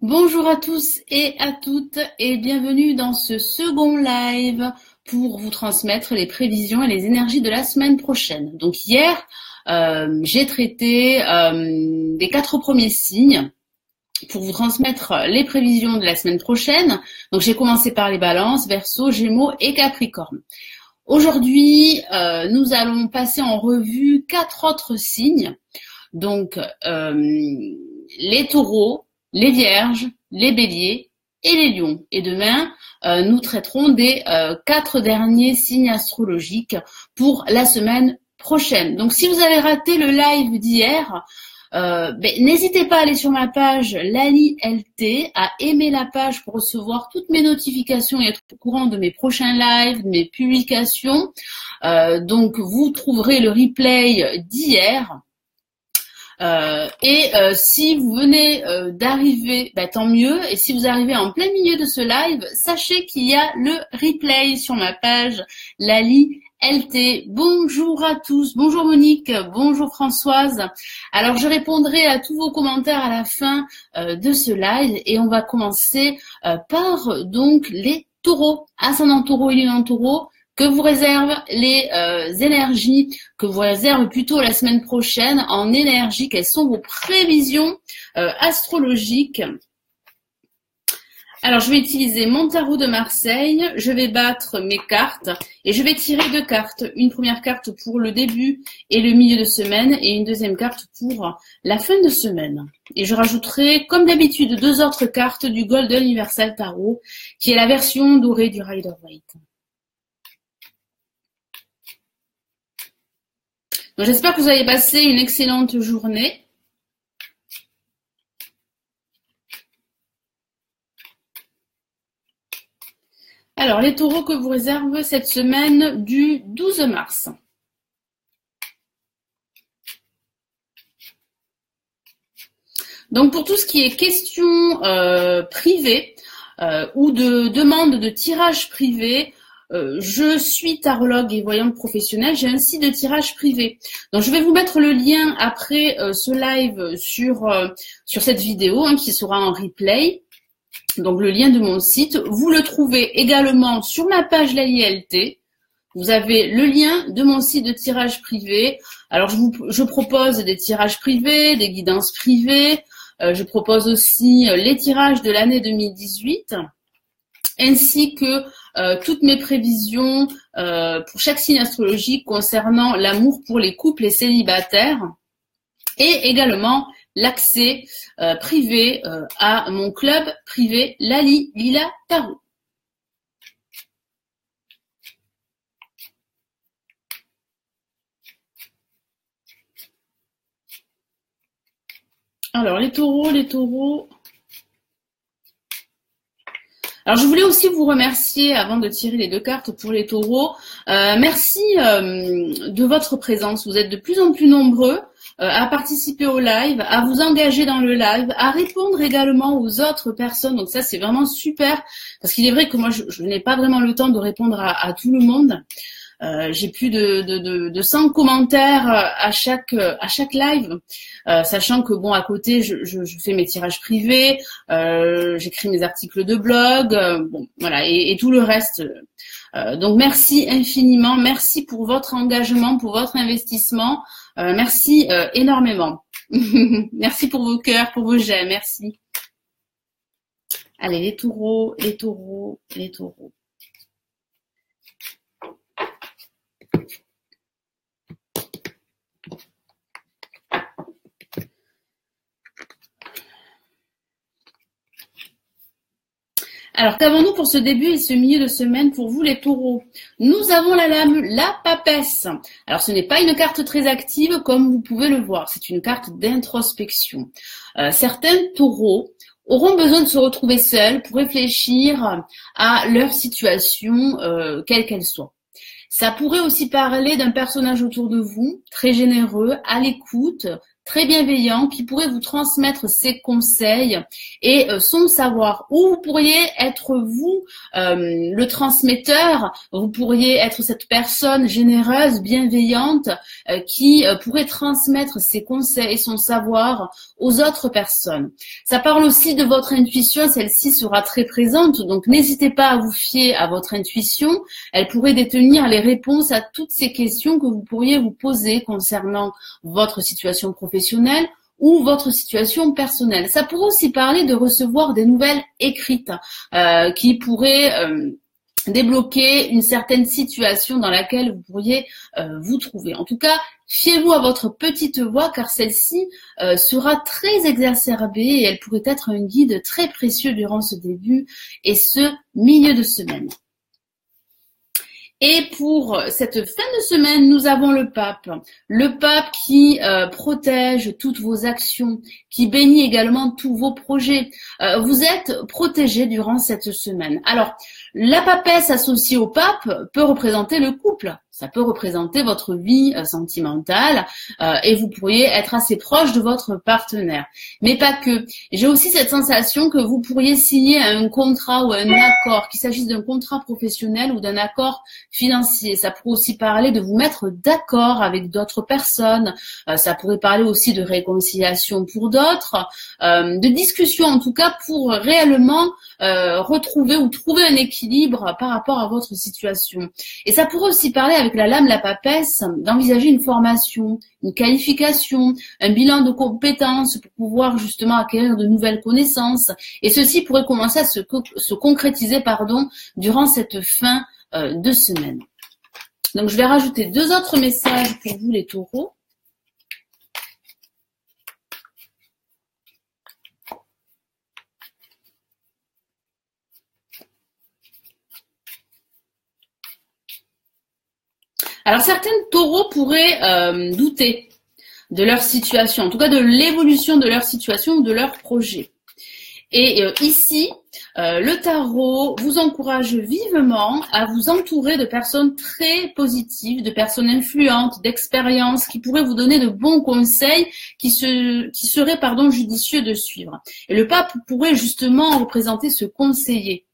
Bonjour à tous et à toutes et bienvenue dans ce second live pour vous transmettre les prévisions et les énergies de la semaine prochaine. Donc hier, j'ai traité les 4 premiers signes pour vous transmettre les prévisions de la semaine prochaine. Donc j'ai commencé par les balances, Verseau, Gémeaux et Capricorne. Aujourd'hui, nous allons passer en revue 4 autres signes. Donc les taureaux, les vierges, les béliers et les lions. Et demain, nous traiterons des 4 derniers signes astrologiques pour la semaine prochaine. Donc si vous avez raté le live d'hier, n'hésitez pas à aller sur ma page Lali LT, à aimer la page pour recevoir toutes mes notifications et être au courant de mes prochains lives, de mes publications. Donc vous trouverez le replay d'hier. Si vous venez d'arriver, tant mieux. Et si vous arrivez en plein milieu de ce live, sachez qu'il y a le replay sur ma page Lali LT. Bonjour à tous, bonjour Monique, bonjour Françoise. Alors je répondrai à tous vos commentaires à la fin de ce live et on va commencer par donc les taureaux, ascendant taureau et lune en taureau. Que vous réservent les énergies, que vous réserve plutôt la semaine prochaine en énergie, quelles sont vos prévisions astrologiques. Alors je vais utiliser mon tarot de Marseille, je vais battre mes cartes et je vais tirer 2 cartes. Une première carte pour le début et le milieu de semaine et une deuxième carte pour la fin de semaine. Et je rajouterai comme d'habitude 2 autres cartes du Golden Universal Tarot qui est la version dorée du Rider-Waite. Donc, j'espère que vous avez passé une excellente journée. Alors, les taureaux que vous réserve cette semaine du 12 mars. Donc, pour tout ce qui est questions privées ou de demande de tirage privé, je suis tarologue et voyante professionnelle, j'ai un site de tirage privé. Donc je vais vous mettre le lien après ce live sur cette vidéo qui sera en replay. Donc le lien de mon site, vous le trouvez également sur ma page Lali LT. Vous avez le lien de mon site de tirage privé. Alors je propose des tirages privés, des guidances privées. Je propose aussi les tirages de l'année 2018, ainsi que toutes mes prévisions pour chaque signe astrologique concernant l'amour pour les couples et célibataires et également l'accès privé à mon club privé Lali Lila Tarot. Alors les taureaux. Alors je voulais aussi vous remercier avant de tirer les 2 cartes pour les taureaux. Merci de votre présence. Vous êtes de plus en plus nombreux à participer au live, à vous engager dans le live, à répondre également aux autres personnes. Donc ça c'est vraiment super parce qu'il est vrai que moi je n'ai pas vraiment le temps de répondre à tout le monde. J'ai plus de 100 commentaires à chaque live, sachant que bon à côté je fais mes tirages privés, j'écris mes articles de blog, bon voilà et tout le reste. Donc merci infiniment, merci pour votre engagement, pour votre investissement, merci énormément. Merci pour vos cœurs, pour vos j'aime, merci. Allez les taureaux. Alors, qu'avons-nous pour ce début et ce milieu de semaine pour vous les taureaux? Nous avons la lame, la papesse. Alors, ce n'est pas une carte très active comme vous pouvez le voir. C'est une carte d'introspection. Certains taureaux auront besoin de se retrouver seuls pour réfléchir à leur situation, quelle qu'elle soit. Ça pourrait aussi parler d'un personnage autour de vous, très généreux, à l'écoute, très bienveillant qui pourrait vous transmettre ses conseils et son savoir. Ou vous pourriez être vous, le transmetteur, vous pourriez être cette personne généreuse, bienveillante, qui pourrait transmettre ses conseils et son savoir aux autres personnes. Ça parle aussi de votre intuition, celle-ci sera très présente, donc n'hésitez pas à vous fier à votre intuition. Elle pourrait détenir les réponses à toutes ces questions que vous pourriez vous poser concernant votre situation professionnelle ou votre situation personnelle. Ça pourrait aussi parler de recevoir des nouvelles écrites qui pourraient débloquer une certaine situation dans laquelle vous pourriez vous trouver. En tout cas, fiez-vous à votre petite voix car celle-ci sera très exacerbée et elle pourrait être un guide très précieux durant ce début et ce milieu de semaine. Et pour cette fin de semaine, nous avons le pape. Le pape qui protège toutes vos actions, qui bénit également tous vos projets. Vous êtes protégés durant cette semaine. Alors, la papesse associée au pape peut représenter le couple. Ça peut représenter votre vie sentimentale et vous pourriez être assez proche de votre partenaire. Mais pas que. J'ai aussi cette sensation que vous pourriez signer un contrat ou un accord, qu'il s'agisse d'un contrat professionnel ou d'un accord financier. Ça pourrait aussi parler de vous mettre d'accord avec d'autres personnes. Ça pourrait parler aussi de réconciliation pour d'autres, de discussion en tout cas pour réellement retrouver ou trouver un équilibre par rapport à votre situation. Et ça pourrait aussi parler avec la lame, la papesse, d'envisager une formation, une qualification, un bilan de compétences pour pouvoir justement acquérir de nouvelles connaissances. Et ceci pourrait commencer à se concrétiser durant cette fin de semaine. Donc je vais rajouter 2 autres messages pour vous les taureaux. Alors certains taureaux pourraient douter de leur situation, en tout cas de l'évolution de leur situation ou de leur projet. Et ici, le tarot vous encourage vivement à vous entourer de personnes très positives, de personnes influentes, d'expériences qui pourraient vous donner de bons conseils qui seraient judicieux de suivre. Et le pape pourrait justement représenter ce conseiller.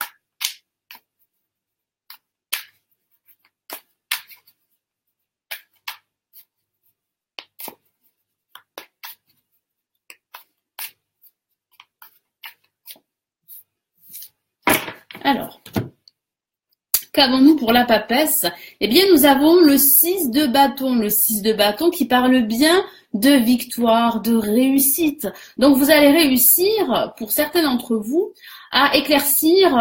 Alors, qu'avons-nous pour la papesse? Eh bien, nous avons le 6 de bâton. Le 6 de bâton qui parle bien de victoire, de réussite. Donc, vous allez réussir, pour certains d'entre vous, à éclaircir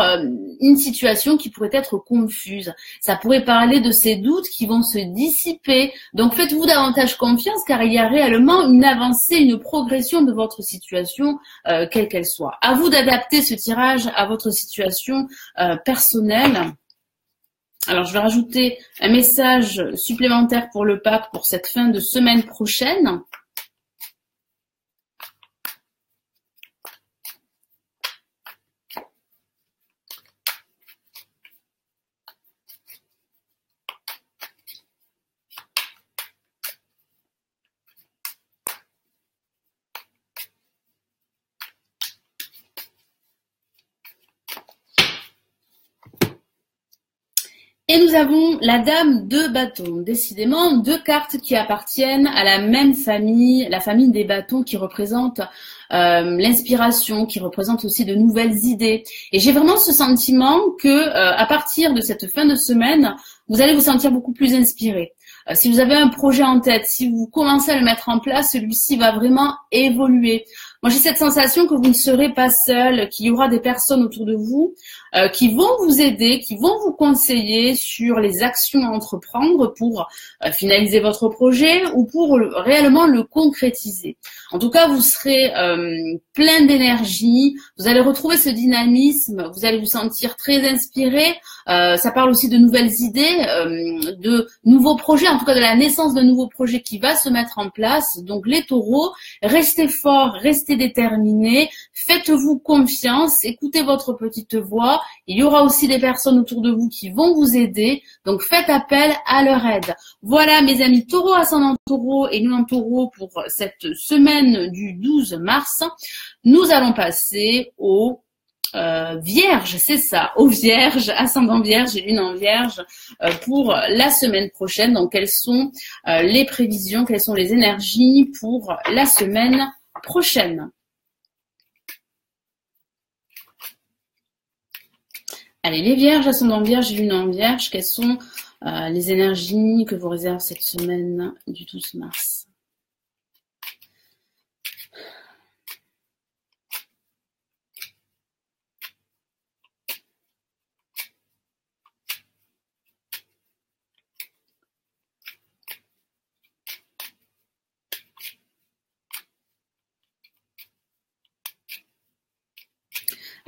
une situation qui pourrait être confuse. Ça pourrait parler de ces doutes qui vont se dissiper. Donc, faites-vous davantage confiance car il y a réellement une avancée, une progression de votre situation, quelle qu'elle soit. À vous d'adapter ce tirage à votre situation personnelle. Alors, je vais rajouter un message supplémentaire pour le pape pour cette fin de semaine prochaine. Et nous avons la dame de bâton. Décidément, 2 cartes qui appartiennent à la même famille, la famille des bâtons qui représente l'inspiration, qui représente aussi de nouvelles idées. Et j'ai vraiment ce sentiment que à partir de cette fin de semaine, vous allez vous sentir beaucoup plus inspiré. Si vous avez un projet en tête, si vous commencez à le mettre en place, celui-ci va vraiment évoluer. Moi, j'ai cette sensation que vous ne serez pas seul, qu'il y aura des personnes autour de vous qui vont vous aider, qui vont vous conseiller sur les actions à entreprendre pour finaliser votre projet ou pour réellement le concrétiser. En tout cas, vous serez plein d'énergie, vous allez retrouver ce dynamisme, vous allez vous sentir très inspiré. Ça parle aussi de nouvelles idées, de nouveaux projets, en tout cas de la naissance d'un nouveau projet qui va se mettre en place. Donc les taureaux, restez forts, restez déterminé. Faites-vous confiance, écoutez votre petite voix. Il y aura aussi des personnes autour de vous qui vont vous aider. Donc, faites appel à leur aide. Voilà, mes amis taureau, ascendant taureau et lune en taureau pour cette semaine du 12 mars. Nous allons passer aux Vierge, c'est ça, aux Vierges, ascendant Vierge et lune en Vierge pour la semaine prochaine. Donc, quelles sont les prévisions, quelles sont les énergies pour la semaine prochaine? Allez, les Vierges, ascendant Vierge et lune en Vierge, quelles sont les énergies que vous réserve cette semaine du 12 mars?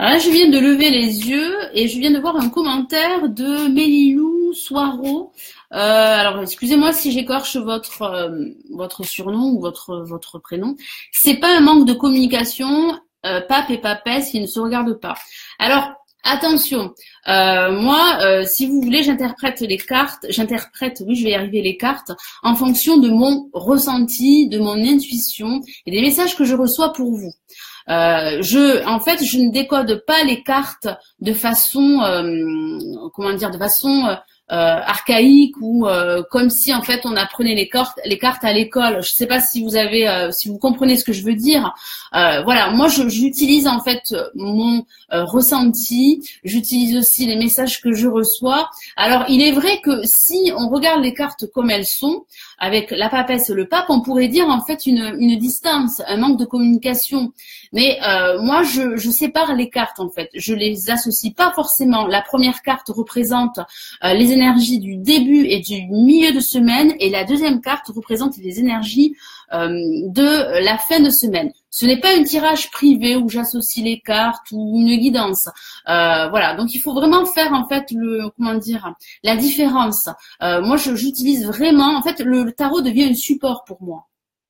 Alors là, je viens de lever les yeux et je viens de voir un commentaire de Mélilou Soiro. Alors, excusez-moi si j'écorche votre surnom ou votre prénom. C'est pas un manque de communication, pape et papesse, qui ne se regardent pas. Alors, attention, moi, si vous voulez, j'interprète les cartes, oui, je vais y arriver, les cartes, en fonction de mon ressenti, de mon intuition et des messages que je reçois pour vous. En fait, je ne décode pas les cartes de façon, de façon archaïque ou comme si en fait on apprenait les cartes à l'école. Je ne sais pas si si vous comprenez ce que je veux dire. Voilà, moi j'utilise en fait mon ressenti. J'utilise aussi les messages que je reçois. Alors, il est vrai que si on regarde les cartes comme elles sont, avec la papesse et le pape, on pourrait dire en fait une distance, un manque de communication. Mais moi, je sépare les cartes en fait. Je les associe pas forcément. La première carte représente les énergies du début et du milieu de semaine, et la deuxième carte représente les énergies de la fin de semaine. Ce n'est pas un tirage privé où j'associe les cartes ou une guidance. Voilà, donc il faut vraiment faire en fait la différence. Moi, j'utilise vraiment, en fait, le tarot devient un support pour moi.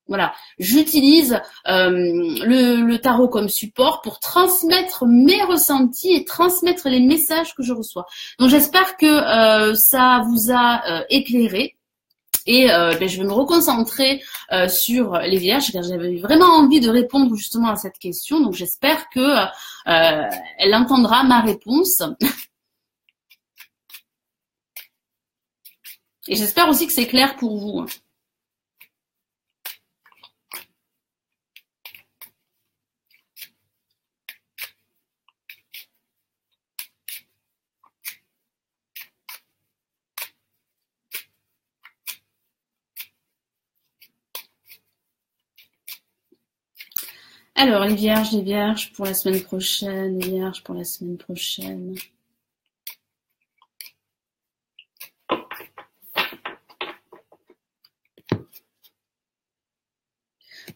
Voilà, j'utilise le tarot comme support pour transmettre mes ressentis et transmettre les messages que je reçois. Donc j'espère que ça vous a éclairé. Et je vais me reconcentrer sur les Vierges, car j'avais vraiment envie de répondre justement à cette question. Donc j'espère que elle entendra ma réponse. Et j'espère aussi que c'est clair pour vous. Alors, les Vierges pour la semaine prochaine, les Vierges pour la semaine prochaine.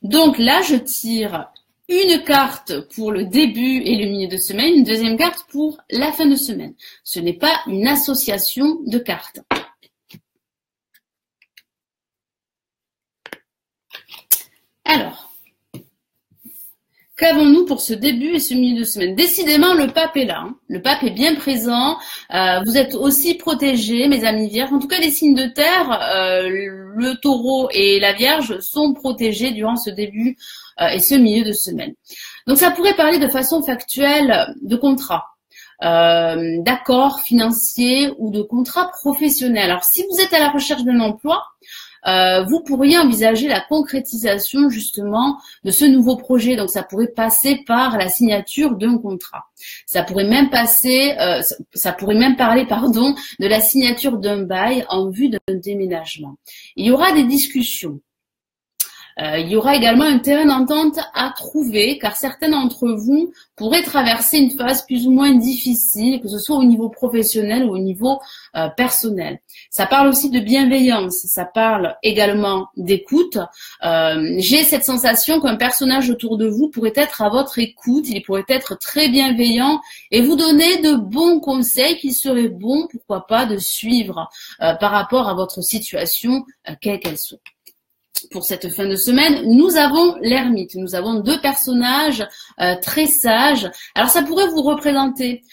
Donc là, je tire une carte pour le début et le milieu de semaine, une deuxième carte pour la fin de semaine. Ce n'est pas une association de cartes. Alors, qu'avons-nous pour ce début et ce milieu de semaine? Décidément, le pape est là. Hein. Le pape est bien présent. Vous êtes aussi protégés, mes amis vierges. En tout cas, les signes de terre, le taureau et la vierge sont protégés durant ce début et ce milieu de semaine. Donc, ça pourrait parler de façon factuelle de contrat, d'accords financiers ou de contrats professionnels. Alors, si vous êtes à la recherche d'un emploi, vous pourriez envisager la concrétisation justement de ce nouveau projet. Donc ça pourrait passer par la signature d'un contrat. Ça pourrait même parler, de la signature d'un bail en vue d'un déménagement. Il y aura des discussions. Il y aura également un terrain d'entente à trouver, car certains d'entre vous pourraient traverser une phase plus ou moins difficile, que ce soit au niveau professionnel ou au niveau personnel. Ça parle aussi de bienveillance, ça parle également d'écoute. J'ai cette sensation qu'un personnage autour de vous pourrait être à votre écoute, il pourrait être très bienveillant et vous donner de bons conseils qu'il serait bon, pourquoi pas, de suivre par rapport à votre situation, quelle qu'elle soit. pour cette fin de semaine, nous avons l'ermite. Nous avons deux personnages très sages. Alors ça pourrait vous représenter.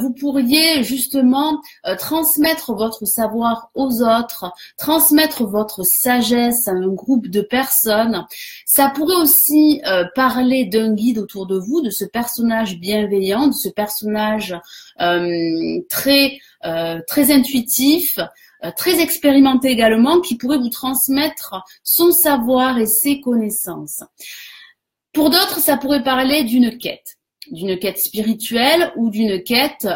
Vous pourriez justement transmettre votre savoir aux autres, transmettre votre sagesse à un groupe de personnes. Ça pourrait aussi parler d'un guide autour de vous, de ce personnage bienveillant, de ce personnage très intuitif, très expérimenté également, qui pourrait vous transmettre son savoir et ses connaissances. Pour d'autres, ça pourrait parler d'une quête spirituelle ou d'une quête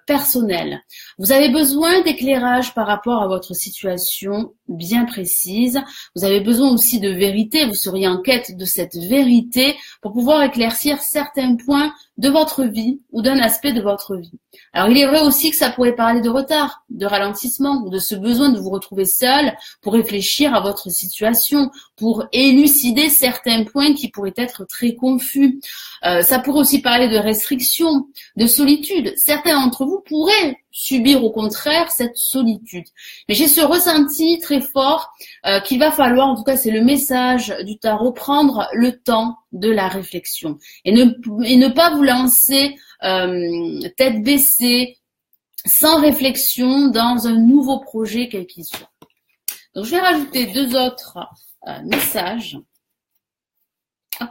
personnelle. Vous avez besoin d'éclairage par rapport à votre situation bien précise. Vous avez besoin aussi de vérité. Vous seriez en quête de cette vérité pour pouvoir éclaircir certains points de votre vie ou d'un aspect de votre vie. Alors, il est vrai aussi que ça pourrait parler de retard, de ralentissement ou de ce besoin de vous retrouver seul pour réfléchir à votre situation, pour élucider certains points qui pourraient être très confus. Ça pourrait aussi parler de restriction, de solitude. Certains d'entre vous pourraient subir au contraire cette solitude. Mais j'ai ce ressenti très fort qu'il va falloir, en tout cas c'est le message du tarot, prendre le temps de la réflexion et ne pas vous lancer tête baissée, sans réflexion, dans un nouveau projet quel qu'il soit. Donc je vais rajouter deux autres messages. Hop.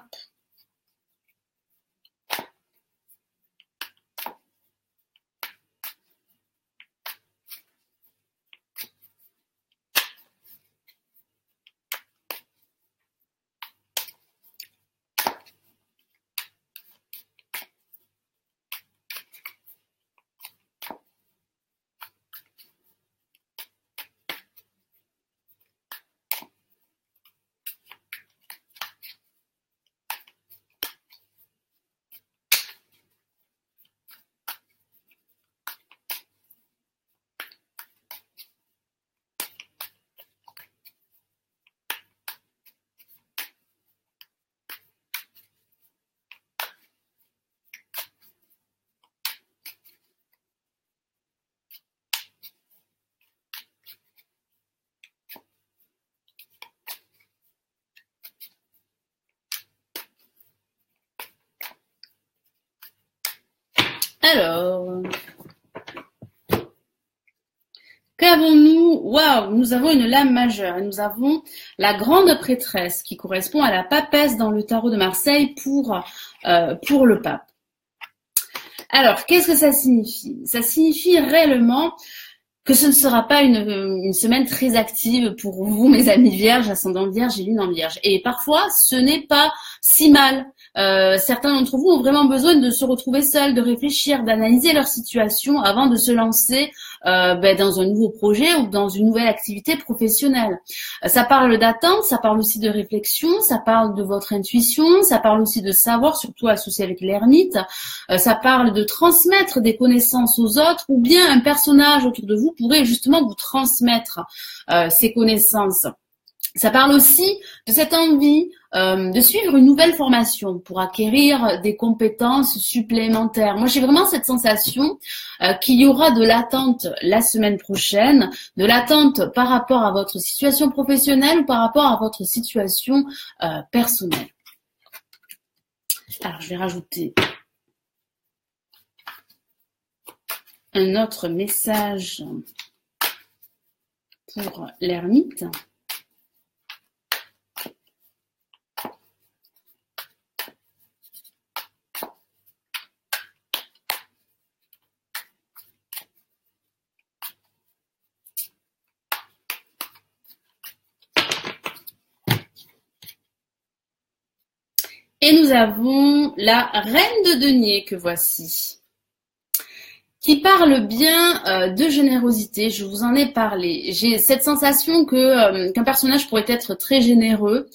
Alors, qu'avons-nous? Waouh, nous avons une lame majeure et nous avons la grande prêtresse qui correspond à la papesse dans le tarot de Marseille pour le pape. Alors, qu'est-ce que ça signifie? Ça signifie réellement que ce ne sera pas une semaine très active pour vous, mes amis vierges, ascendant vierge et lune en vierge. Et parfois, ce n'est pas si mal. Certains d'entre vous ont vraiment besoin de se retrouver seuls, de réfléchir, d'analyser leur situation avant de se lancer dans un nouveau projet ou dans une nouvelle activité professionnelle. Ça parle d'attente, ça parle aussi de réflexion, ça parle de votre intuition, ça parle aussi de savoir, surtout associé avec l'ermite. Ça parle de transmettre des connaissances aux autres, ou bien un personnage autour de vous pourrait justement vous transmettre ces connaissances. Ça parle aussi de cette envie de suivre une nouvelle formation pour acquérir des compétences supplémentaires. Moi, j'ai vraiment cette sensation qu'il y aura de l'attente la semaine prochaine, de l'attente par rapport à votre situation professionnelle ou par rapport à votre situation personnelle. Alors, je vais rajouter un autre message pour l'ermite. Et nous avons la reine de denier que voici, qui parle bien de générosité. Je vous en ai parlé. J'ai cette sensation que qu'un personnage pourrait être très généreux.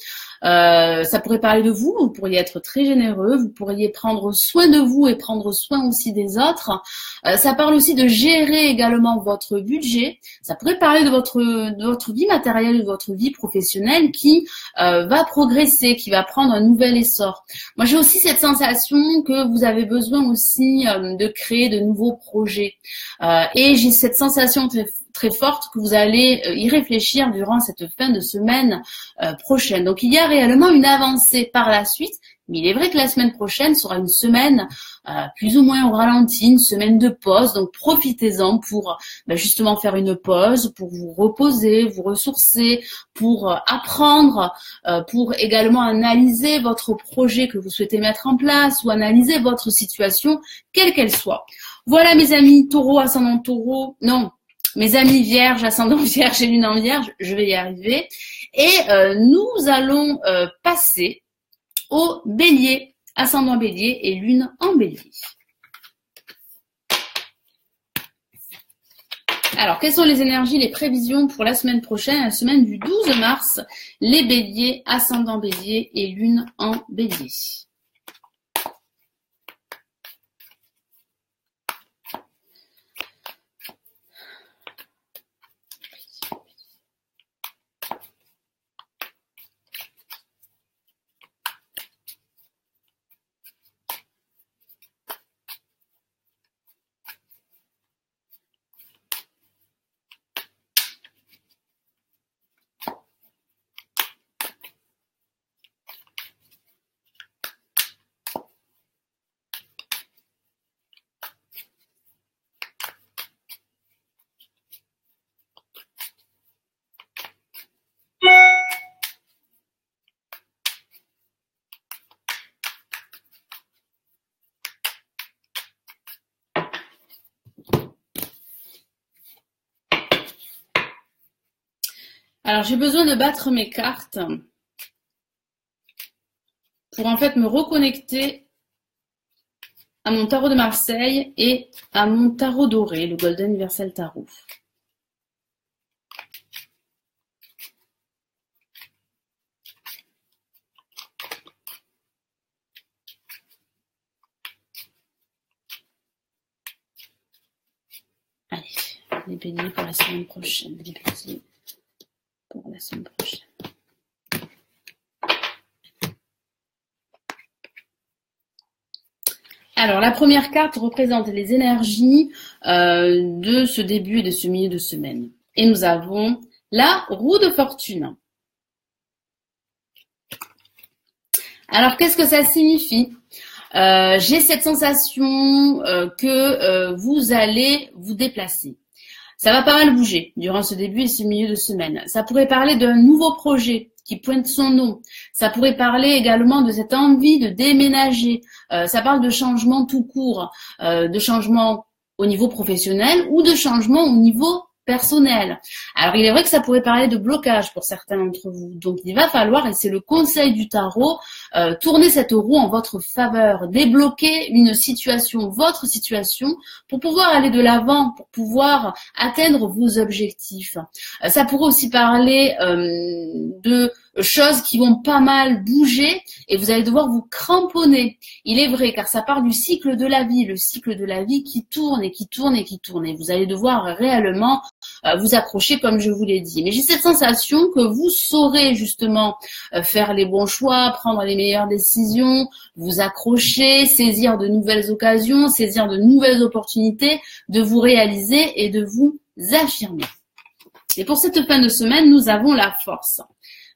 Ça pourrait parler de vous, vous pourriez être très généreux, vous pourriez prendre soin de vous et prendre soin aussi des autres. Ça parle aussi de gérer également votre budget. Ça pourrait parler de votre vie matérielle, de votre vie professionnelle qui va progresser, qui va prendre un nouvel essor. Moi, j'ai aussi cette sensation que vous avez besoin aussi de créer de nouveaux projets. Et j'ai cette sensation très très fortes que vous allez y réfléchir durant cette fin de semaine prochaine. Donc il y a réellement une avancée par la suite, mais il est vrai que la semaine prochaine sera une semaine plus ou moins au ralenti, une semaine de pause. Donc profitez-en pour justement faire une pause, pour vous reposer, vous ressourcer, pour apprendre, pour également analyser votre projet que vous souhaitez mettre en place ou analyser votre situation, quelle qu'elle soit. Voilà mes amis taureau, ascendant taureau, non, mes amis vierges, ascendant vierge et lune en vierge, je vais y arriver. Et nous allons passer au bélier, ascendant bélier et lune en bélier. Alors, quelles sont les énergies, les prévisions pour la semaine prochaine, la semaine du 12 mars, les béliers, ascendant bélier et lune en bélier. Alors, j'ai besoin de battre mes cartes pour en fait me reconnecter à mon tarot de Marseille et à mon tarot doré, le Golden Universal Tarot. Allez, les béliers pour la semaine prochaine. Les béliers pour la semaine prochaine. Alors, la première carte représente les énergies de ce début et de ce milieu de semaine. Et nous avons la roue de fortune. Alors, qu'est-ce que ça signifie ? J'ai cette sensation que vous allez vous déplacer. Ça va pas mal bouger durant ce début et ce milieu de semaine. Ça pourrait parler d'un nouveau projet qui pointe son nom. Ça pourrait parler également de cette envie de déménager. Ça parle de changement tout court, de changement au niveau professionnel ou de changement au niveau personnel. Alors, il est vrai que ça pourrait parler de blocage pour certains d'entre vous. Donc, il va falloir, et c'est le conseil du tarot, tourner cette roue en votre faveur, débloquer une situation, votre situation, pour pouvoir aller de l'avant, pour pouvoir atteindre vos objectifs. Ça pourrait aussi parler de choses qui vont pas mal bouger et vous allez devoir vous cramponner. Il est vrai, car ça parle du cycle de la vie, le cycle de la vie qui tourne et qui tourne et qui tourne. Et vous allez devoir réellement vous accrocher comme je vous l'ai dit. Mais j'ai cette sensation que vous saurez justement faire les bons choix, prendre les meilleures décisions, vous accrocher, saisir de nouvelles occasions, saisir de nouvelles opportunités, de vous réaliser et de vous affirmer. Et pour cette fin de semaine, nous avons la force.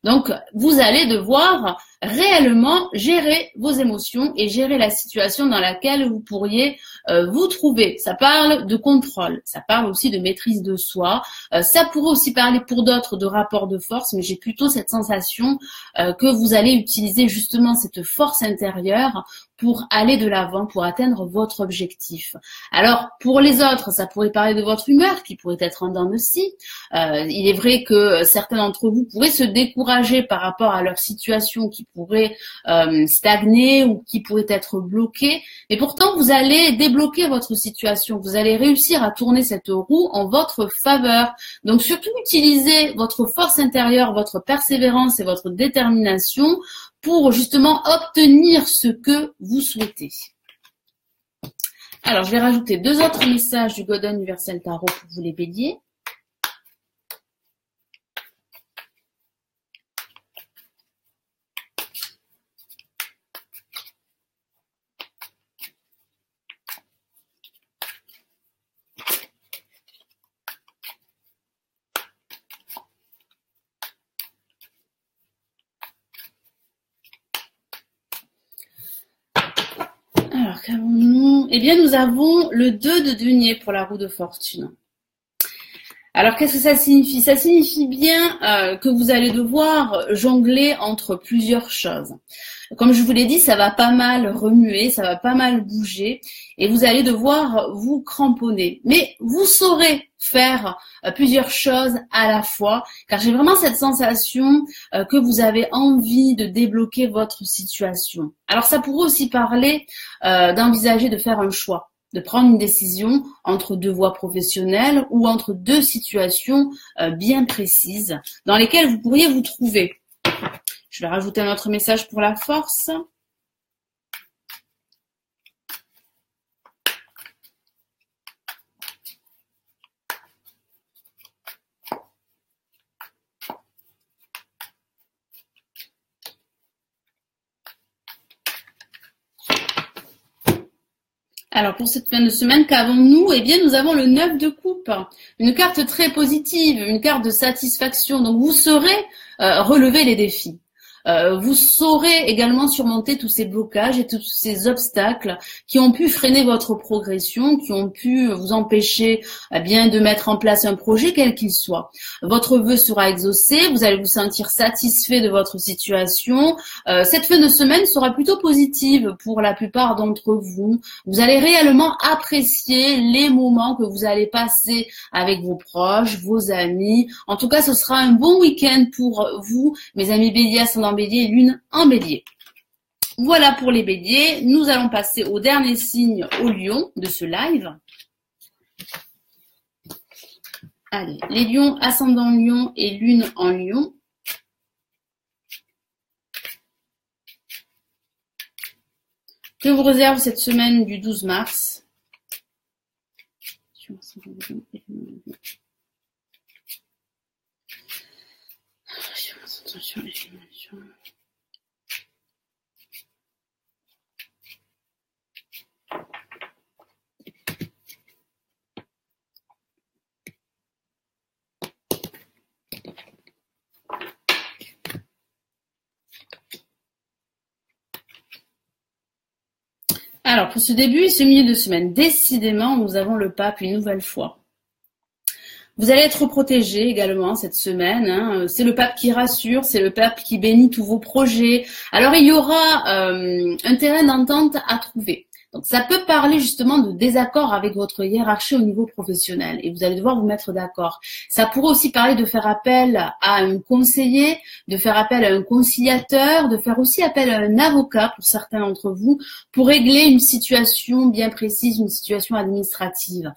Donc, vous allez devoir réellement gérer vos émotions et gérer la situation dans laquelle vous pourriez vous trouver. Ça parle de contrôle, ça parle aussi de maîtrise de soi, ça pourrait aussi parler pour d'autres de rapport de force, mais j'ai plutôt cette sensation que vous allez utiliser justement cette force intérieure pour aller de l'avant, pour atteindre votre objectif. Alors, pour les autres, ça pourrait parler de votre humeur qui pourrait être en dents de scie. Il est vrai que certains d'entre vous pourraient se décourager par rapport à leur situation qui pourrait stagner ou qui pourrait être bloquée. Et pourtant, vous allez débloquer votre situation. Vous allez réussir à tourner cette roue en votre faveur. Donc, surtout, utilisez votre force intérieure, votre persévérance et votre détermination pour justement obtenir ce que vous souhaitez. Alors, je vais rajouter 2 autres messages du Golden Universal Tarot pour vous les béliers. Lion, eh bien nous avons le 2 de denier pour la roue de fortune. Alors, qu'est-ce que ça signifie? Ça signifie bien que vous allez devoir jongler entre plusieurs choses. Comme je vous l'ai dit, ça va pas mal remuer, ça va pas mal bouger et vous allez devoir vous cramponner. Mais vous saurez faire plusieurs choses à la fois, car j'ai vraiment cette sensation que vous avez envie de débloquer votre situation. Alors, ça pourrait aussi parler d'envisager de faire un choix, de prendre une décision entre deux voies professionnelles ou entre deux situations bien précises dans lesquelles vous pourriez vous trouver. Je vais rajouter un autre message pour la force. Alors, pour cette fin de semaine, qu'avons-nous? Eh bien, nous avons le 9 de coupe, une carte très positive, une carte de satisfaction. Donc, vous saurez relever les défis. Vous saurez également surmonter tous ces blocages et tous ces obstacles qui ont pu freiner votre progression, qui ont pu vous empêcher bien de mettre en place un projet quel qu'il soit. Votre vœu sera exaucé, vous allez vous sentir satisfait de votre situation. Cette fin de semaine sera plutôt positive pour la plupart d'entre vous. Vous allez réellement apprécier les moments que vous allez passer avec vos proches, vos amis. En tout cas, ce sera un bon week-end pour vous, mes amis Bélier, ascendant Bélier, Lune en Bélier. Voilà pour les Béliers. Nous allons passer au dernier signe, au Lion, de ce live. Allez, les Lions, ascendant Lion et Lune en Lion. Que vous réserve cette semaine du 12 mars? Alors, pour ce début et ce milieu de semaine, décidément, nous avons le pape une nouvelle fois. Vous allez être protégé également cette semaine. Hein. C'est le pape qui rassure, c'est le pape qui bénit tous vos projets. Alors, il y aura un terrain d'entente à trouver. Donc, ça peut parler justement de désaccord avec votre hiérarchie au niveau professionnel et vous allez devoir vous mettre d'accord. Ça pourrait aussi parler de faire appel à un conseiller, de faire appel à un conciliateur, de faire aussi appel à un avocat pour certains d'entre vous pour régler une situation bien précise, une situation administrative.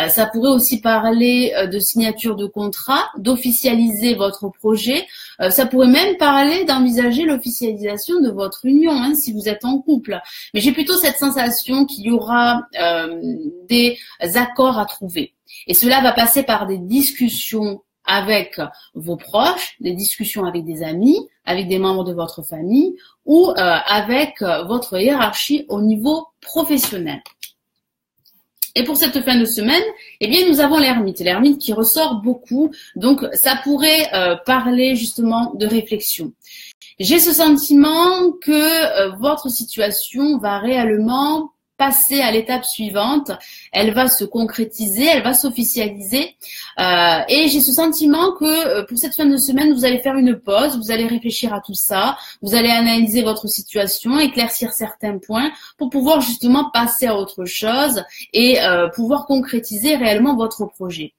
Ça pourrait aussi parler de signature de contrat, d'officialiser votre projet. Ça pourrait même parler d'envisager l'officialisation de votre union, hein, si vous êtes en couple. Mais j'ai plutôt cette sensation qu'il y aura des accords à trouver. Et cela va passer par des discussions avec vos proches, des discussions avec des amis, avec des membres de votre famille ou avec votre hiérarchie au niveau professionnel. Et pour cette fin de semaine, eh bien, nous avons l'ermite qui ressort beaucoup. Donc, ça pourrait parler justement de réflexion. J'ai ce sentiment que votre situation va réellement passer à l'étape suivante, elle va se concrétiser, elle va s'officialiser et j'ai ce sentiment que pour cette fin de semaine, vous allez faire une pause, vous allez réfléchir à tout ça, vous allez analyser votre situation, éclaircir certains points pour pouvoir justement passer à autre chose et pouvoir concrétiser réellement votre projet.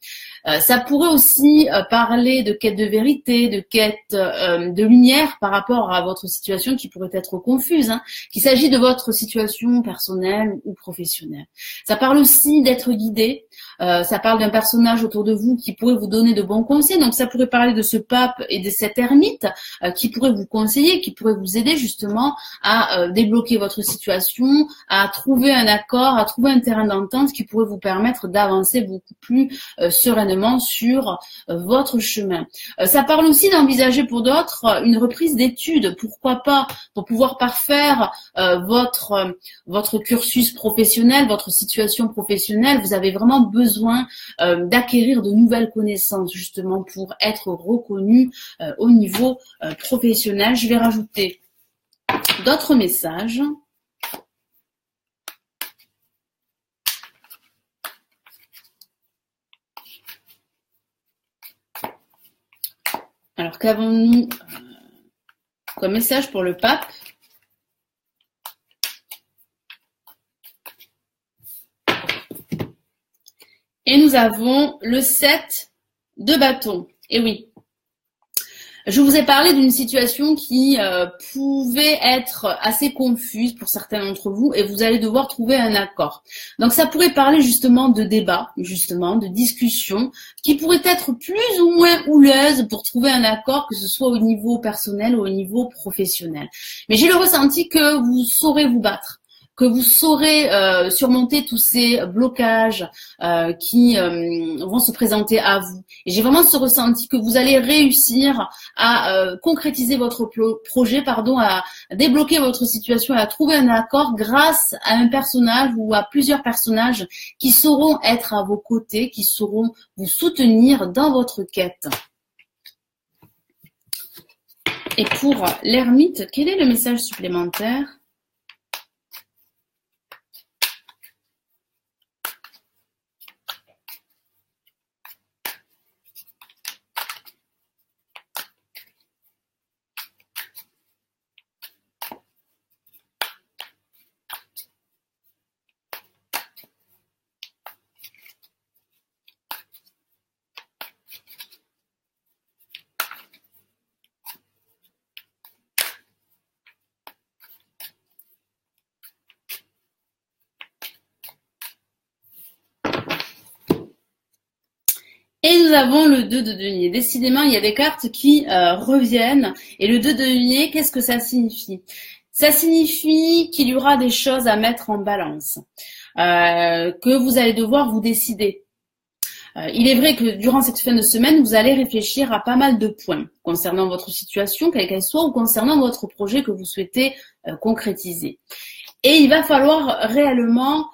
Ça pourrait aussi parler de quête de vérité, de quête de lumière par rapport à votre situation qui pourrait être confuse, hein, qu'il s'agit de votre situation personnelle ou professionnelle. Ça parle aussi d'être guidé, ça parle d'un personnage autour de vous qui pourrait vous donner de bons conseils, donc ça pourrait parler de ce pape et de cet ermite qui pourrait vous conseiller, qui pourrait vous aider justement à débloquer votre situation, à trouver un accord, à trouver un terrain d'entente qui pourrait vous permettre d'avancer beaucoup plus sereinement sur votre chemin. Ça parle aussi d'envisager pour d'autres une reprise d'études, pourquoi pas, pour pouvoir parfaire votre cursus professionnel, votre situation professionnelle. Vous avez vraiment besoin d'acquérir de nouvelles connaissances justement pour être reconnu au niveau professionnel. Je vais rajouter d'autres messages. Alors, qu'avons-nous comme message pour le pape? Et nous avons le 7 de bâton. Et oui, je vous ai parlé d'une situation qui pouvait être assez confuse pour certains d'entre vous et vous allez devoir trouver un accord. Donc ça pourrait parler justement de débat, justement, de discussion qui pourrait être plus ou moins houleuse pour trouver un accord, que ce soit au niveau personnel ou au niveau professionnel. Mais j'ai le ressenti que vous saurez vous battre, que vous saurez surmonter tous ces blocages qui vont se présenter à vous. Et j'ai vraiment ce ressenti que vous allez réussir à concrétiser votre projet, à débloquer votre situation et à trouver un accord grâce à un personnage ou à plusieurs personnages qui sauront être à vos côtés, qui sauront vous soutenir dans votre quête. Et pour l'ermite, quel est le message supplémentaire ? Et nous avons le 2 de denier. Décidément, il y a des cartes qui reviennent. Et le 2 de denier, qu'est-ce que ça signifie? Ça signifie qu'il y aura des choses à mettre en balance, que vous allez devoir vous décider. Il est vrai que durant cette fin de semaine, vous allez réfléchir à pas mal de points concernant votre situation, quelle qu'elle soit, ou concernant votre projet que vous souhaitez concrétiser. Et il va falloir réellement,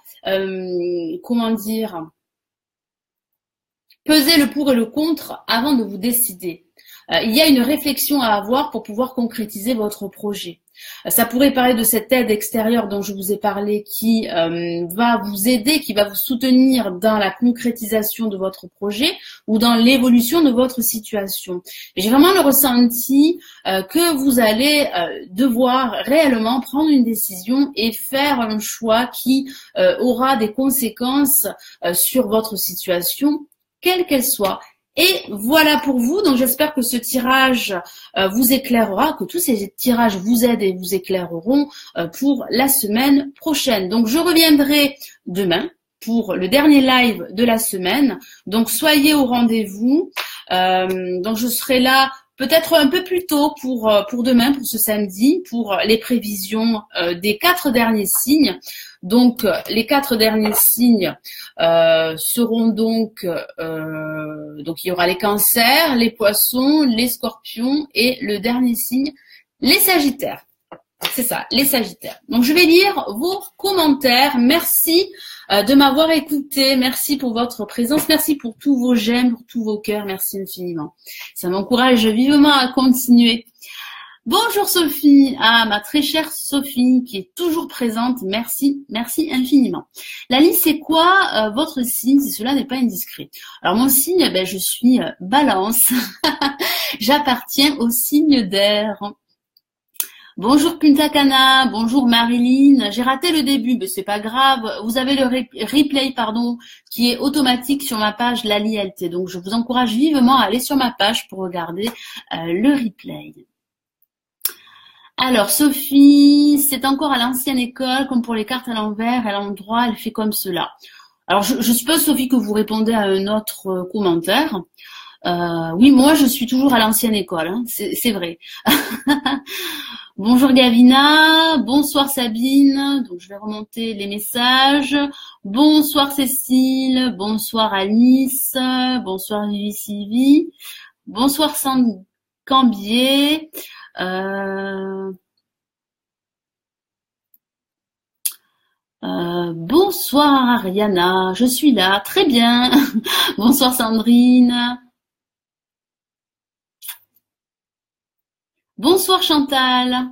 peser le pour et le contre avant de vous décider. Il y a une réflexion à avoir pour pouvoir concrétiser votre projet. Ça pourrait parler de cette aide extérieure dont je vous ai parlé qui va vous aider, qui va vous soutenir dans la concrétisation de votre projet ou dans l'évolution de votre situation. J'ai vraiment le ressenti que vous allez devoir réellement prendre une décision et faire un choix qui aura des conséquences sur votre situation, quelle qu'elle soit. Et voilà pour vous. Donc j'espère que ce tirage vous éclairera, que tous ces tirages vous aident et vous éclaireront pour la semaine prochaine. Donc je reviendrai demain pour le dernier live de la semaine. Donc soyez au rendez-vous. Donc je serai là peut-être un peu plus tôt pour demain, pour ce samedi, pour les prévisions des 4 derniers signes. Donc, les 4 derniers signes seront donc il y aura les cancers, les poissons, les scorpions et le dernier signe, les sagittaires. C'est ça, les sagittaires. Donc, je vais lire vos commentaires. Merci de m'avoir écouté. Merci pour votre présence. Merci pour tous vos j'aime, pour tous vos cœurs. Merci infiniment. Ça m'encourage vivement à continuer. Bonjour Sophie, ma très chère Sophie qui est toujours présente, merci infiniment. Lalie, c'est quoi votre signe si cela n'est pas indiscret? Alors mon signe, je suis Balance, j'appartiens au signe d'air. Bonjour Punta Cana, bonjour Marilyn, j'ai raté le début, mais c'est pas grave, vous avez le replay qui est automatique sur ma page Lalie LT, donc je vous encourage vivement à aller sur ma page pour regarder le replay. Alors, Sophie, c'est encore à l'ancienne école, comme pour les cartes à l'envers, à l'endroit, elle fait comme cela. Alors, je suppose, Sophie, que vous répondez à un autre commentaire. Oui, moi, je suis toujours à l'ancienne école, hein, c'est vrai. Bonjour Gavina, bonsoir Sabine, donc je vais remonter les messages. Bonsoir Cécile, bonsoir Alice, bonsoir Vivi Sylvie, bonsoir Sandre Cambier. Bonsoir Ariana, je suis là, très bien. Bonsoir Sandrine. Bonsoir Chantal.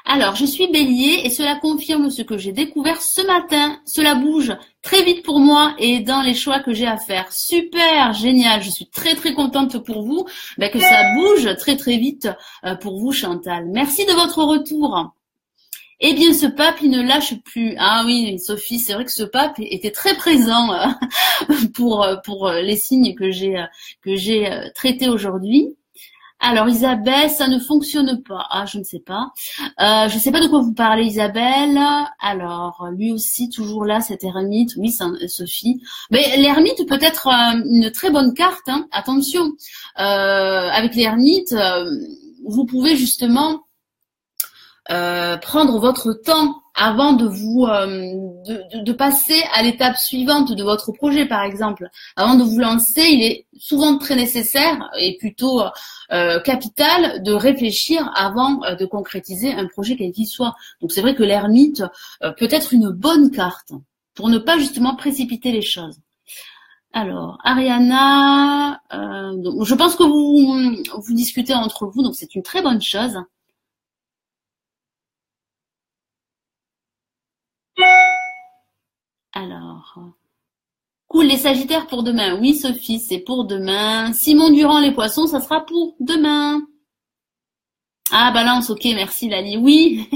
Alors, je suis Bélier et cela confirme ce que j'ai découvert ce matin. Cela bouge très vite pour moi et dans les choix que j'ai à faire. Super, génial. Je suis très très contente pour vous que ça bouge très très vite pour vous, Chantal. Merci de votre retour. Eh bien, ce pape, il ne lâche plus. Ah oui, Sophie, c'est vrai que ce pape était très présent pour les signes que j'ai traités aujourd'hui. Alors Isabelle, ça ne fonctionne pas. Ah, je ne sais pas. Je ne sais pas de quoi vous parlez, Isabelle. Alors, lui aussi, toujours là, cet ermite. Oui, Sophie. Mais l'ermite peut être une très bonne carte. Hein. Attention, avec l'ermite, vous pouvez justement prendre votre temps avant de vous de passer à l'étape suivante de votre projet, par exemple. Avant de vous lancer, il est souvent très nécessaire et plutôt capital de réfléchir avant de concrétiser un projet quel qu'il soit. Donc c'est vrai que l'ermite peut être une bonne carte pour ne pas justement précipiter les choses. Alors, Ariana, donc, je pense que vous discutez entre vous, donc c'est une très bonne chose. Alors, cool, les Sagittaires pour demain. Oui, Sophie, c'est pour demain. Simon Durand, les Poissons, ça sera pour demain. Ah, Balance, ok, merci Lali. Oui.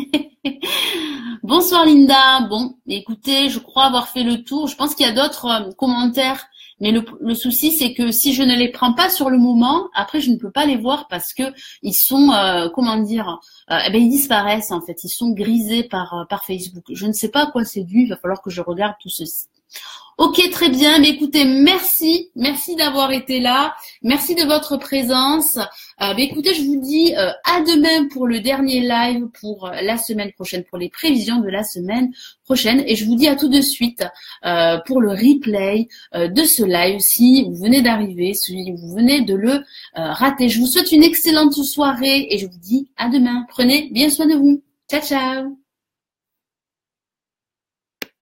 Bonsoir Linda. Bon, écoutez, je crois avoir fait le tour. Je pense qu'il y a d'autres commentaires. Mais le souci, c'est que si je ne les prends pas sur le moment, après, je ne peux pas les voir parce que ils sont, comment dire, ils disparaissent en fait. Ils sont grisés par Facebook. Je ne sais pas à quoi c'est dû. Il va falloir que je regarde tout ceci. Ok, très bien. Mais écoutez, merci d'avoir été là. Merci de votre présence. Écoutez, je vous dis à demain pour le dernier live pour la semaine prochaine, pour les prévisions de la semaine prochaine. Et je vous dis à tout de suite pour le replay de ce live si vous venez d'arriver, si vous venez de le rater. Je vous souhaite une excellente soirée et je vous dis à demain. Prenez bien soin de vous. Ciao, ciao.